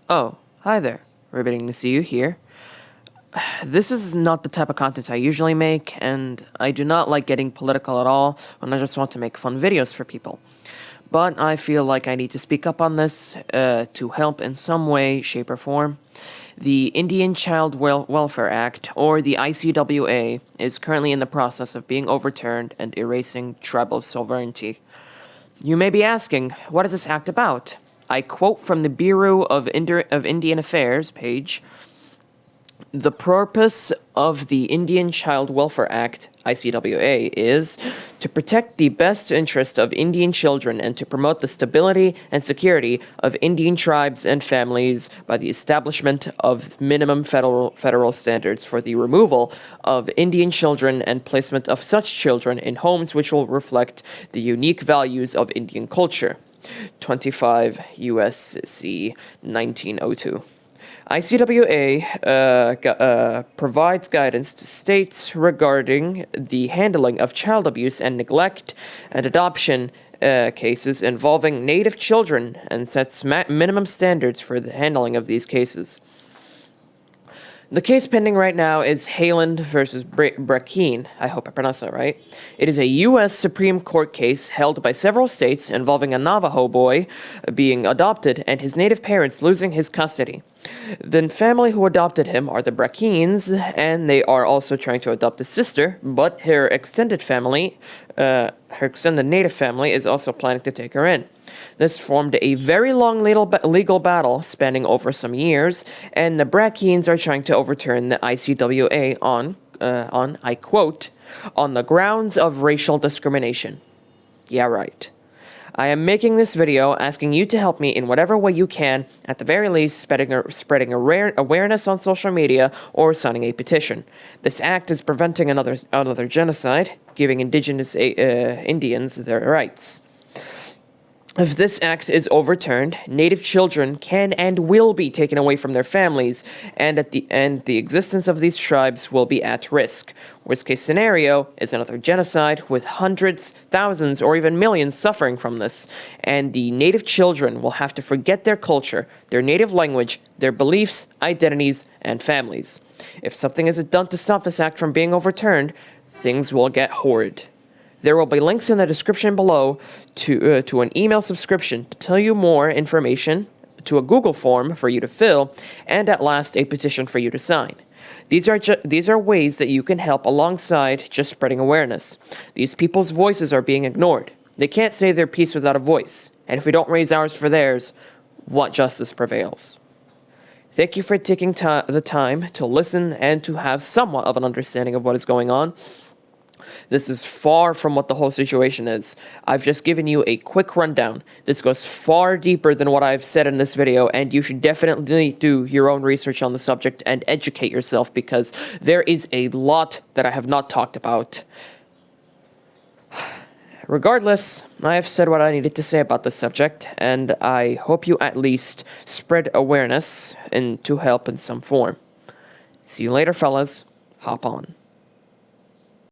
Oh, hi there. Riveting to see you here. This is not the type of content I usually make, and I do not like getting political at all when I just want to make fun videos for people. But I feel like I need to speak up on this to help in some way, shape, or form. The Indian Child Welfare Act, or the ICWA, is currently in the process of being overturned and erasing tribal sovereignty. You may be asking, what is this act about? I quote from the Bureau of Indian Affairs page. The purpose of the Indian Child Welfare Act, ICWA, is to protect the best interest of Indian children and to promote the stability and security of Indian tribes and families by the establishment of minimum federal standards for the removal of Indian children and placement of such children in homes which will reflect the unique values of Indian culture. 25 U.S.C. 1902. ICWA provides guidance to states regarding the handling of child abuse and neglect and adoption cases involving Native children and sets minimum standards for the handling of these cases. The case pending right now is Hayland versus Brackeen. I hope I pronounced that right. It is a U.S. Supreme Court case held by several states involving a Navajo boy being adopted and his native parents losing his custody. The family who adopted him are the Brackeens, and they are also trying to adopt his sister, but her extended native family is also planning to take her in. This formed a very long legal battle spanning over some years, and the Brackeens are trying to overturn the ICWA on, I quote, on the grounds of racial discrimination. Yeah, right. I am making this video asking you to help me in whatever way you can, at the very least spreading awareness on social media or signing a petition. This act is preventing another genocide, giving indigenous Indians their rights. If this act is overturned, Native children can and will be taken away from their families, and the existence of these tribes will be at risk. Worst case scenario is another genocide with hundreds, thousands, or even millions suffering from this, and the Native children will have to forget their culture, their native language, their beliefs, identities, and families. If something isn't done to stop this act from being overturned, things will get horrid. There will be links in the description below to an email subscription to tell you more information, to a Google form for you to fill, and at last a petition for you to sign. These are ways that you can help alongside just spreading awareness. These people's voices are being ignored. They can't say their piece without a voice, and if we don't raise ours for theirs, what justice prevails? Thank you for taking the time to listen and to have somewhat of an understanding of what is going on. This is far from what the whole situation is. I've just given you a quick rundown. This goes far deeper than what I've said in this video, and you should definitely do your own research on the subject and educate yourself, because there is a lot that I have not talked about. Regardless, I have said what I needed to say about this subject, and I hope you at least spread awareness and to help in some form. See you later, fellas. Hop on.